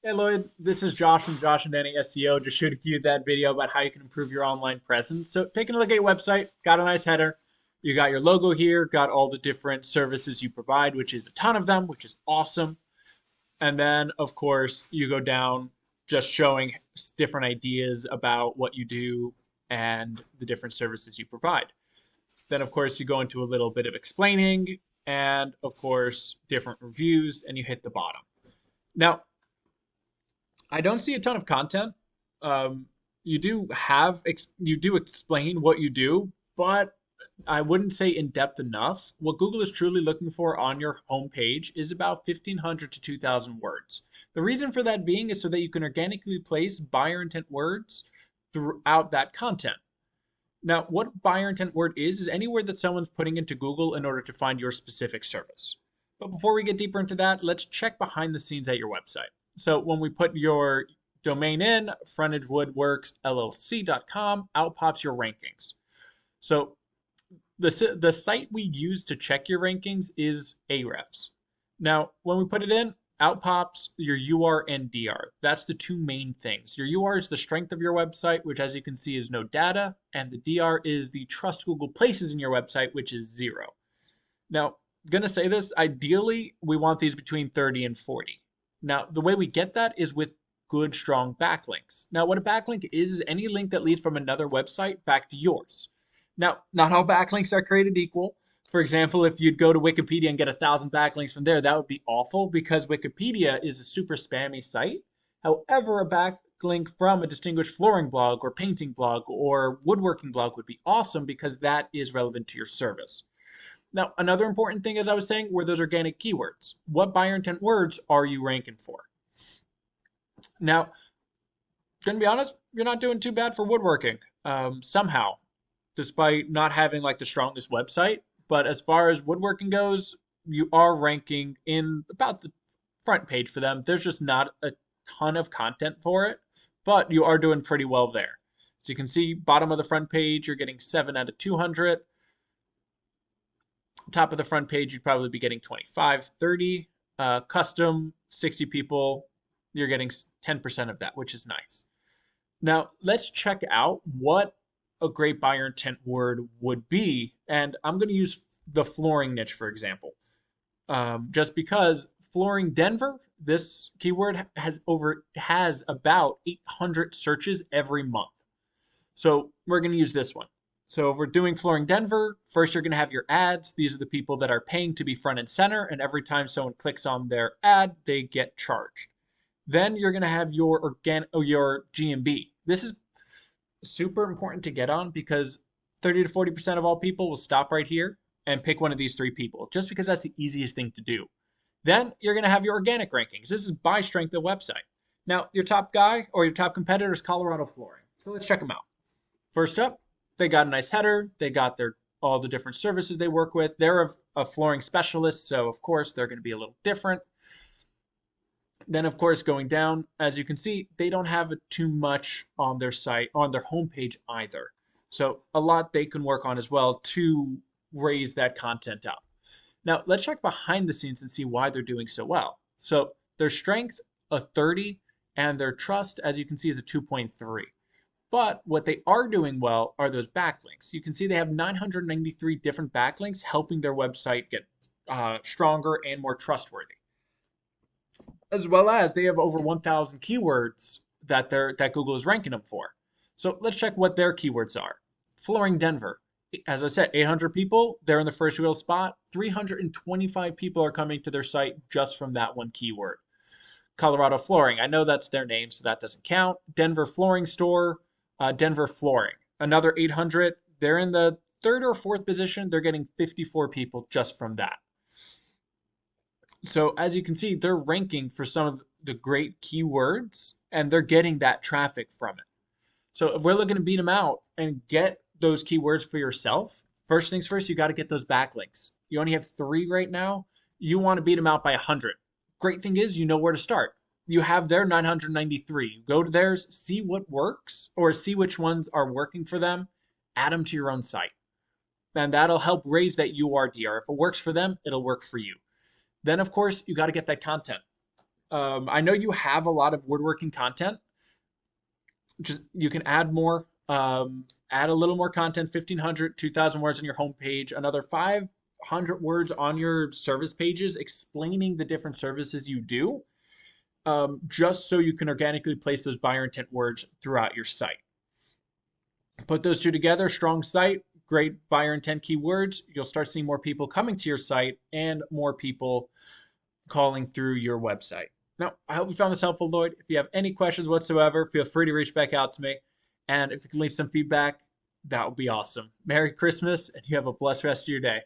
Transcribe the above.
Hey Lloyd, this is Josh from Josh and Danny SEO. Just shooting you that video about how you can improve your online presence. So, taking a look at your website, got a nice header. You got your logo here, got all the different services you provide, which is a ton of them, which is awesome. And then, of course, you go down just showing different ideas about what you do and the different services you provide. Then, of course, you go into a little bit of explaining and, of course, different reviews, and you hit the bottom. Now, I don't see a ton of content. You do you do explain what you do, but I wouldn't say in depth enough. What Google is truly looking for on your homepage is about 1,500 to 2,000 words. The reason for that being is so that you can organically place buyer intent words throughout that content. Now, what buyer intent word is any word that someone's putting into Google in order to find your specific service. But before we get deeper into that, let's check behind the scenes at your website. So when we put your domain in, Frontage Woodworks LLC.com, out pops your rankings. So the site we use to check your rankings is Ahrefs. Now, when we put it in, out pops your UR and DR. That's the two main things. Your UR is the strength of your website, which as you can see is no data, and the DR is the trust Google places in your website, which is 0. Now, I'm going to say this, ideally, we want these between 30 and 40. Now, the way we get that is with good, strong backlinks. Now, what a backlink is any link that leads from another website back to yours. Now, not all backlinks are created equal. For example, if you'd go to Wikipedia and get 1,000 backlinks from there, that would be awful because Wikipedia is a super spammy site. However, a backlink from a distinguished flooring blog or painting blog or woodworking blog would be awesome because that is relevant to your service. Now, another important thing, as I was saying, were those organic keywords. What buyer intent words are you ranking for? Now, gonna be honest, you're not doing too bad for woodworking somehow, despite not having like the strongest website. But as far as woodworking goes, you are ranking in about the front page for them. There's just not a ton of content for it, but you are doing pretty well there. So you can see bottom of the front page, you're getting 7 out of 200. Top of the front page, you'd probably be getting 25, 30. Custom, 60 people, you're getting 10% of that, which is nice. Now, let's check out what a great buyer intent word would be. And I'm going to use the flooring niche, for example, just because flooring Denver, this keyword has about 800 searches every month. So we're going to use this one. So if we're doing flooring Denver, first you're going to have your ads. These are the people that are paying to be front and center, and every time someone clicks on their ad, they get charged. Then you're going to have your GMB. This is super important to get on because 30 to 40% of all people will stop right here and pick one of these 3 people, just because that's the easiest thing to do. Then you're going to have your organic rankings. This is by strength of website. Now, your top guy or your top competitor is Colorado Flooring. So let's check them out. First up, they got a nice header. They got all the different services they work with. They're a flooring specialist, so of course they're going to be a little different. Then, of course, going down, as you can see, they don't have too much on their site, on their homepage either. So a lot they can work on as well to raise that content up. Now, let's check behind the scenes and see why they're doing so well. So their strength, a 30, and their trust, as you can see, is a 2.3. But what they are doing well are those backlinks. You can see they have 993 different backlinks helping their website get stronger and more trustworthy. As well as they have over 1,000 keywords that Google is ranking them for. So let's check what their keywords are. Flooring Denver. As I said, 800 people, they're in the first real spot. 325 people are coming to their site just from that one keyword. Colorado Flooring, I know that's their name, so that doesn't count. Denver Flooring Store, Denver Flooring. Another 800, they're in the 3rd or 4th position. They're getting 54 people just from that. So as you can see, they're ranking for some of the great keywords, and they're getting that traffic from it. So if we're looking to beat them out and get those keywords for yourself, first things first, you got to get those backlinks. You only have 3 right now. You want to beat them out by 100. Great thing is you know where to start. You have their 993. You go to theirs, see what works, or see which ones are working for them, add them to your own site. And that'll help raise that URDR. If it works for them, it'll work for you. Then, of course, you got to get that content. I know you have a lot of woodworking content. Just you can add more, add a little more content, 1,500, 2,000 words on your homepage, another 500 words on your service pages explaining the different services you do, just so you can organically place those buyer intent words throughout your site. Put those two together, strong site, great buyer intent keywords, you'll start seeing more people coming to your site and more people calling through your website. Now, I hope you found this helpful, Lloyd. If you have any questions whatsoever, feel free to reach back out to me. And if you can leave some feedback, that would be awesome. Merry Christmas, and you have a blessed rest of your day.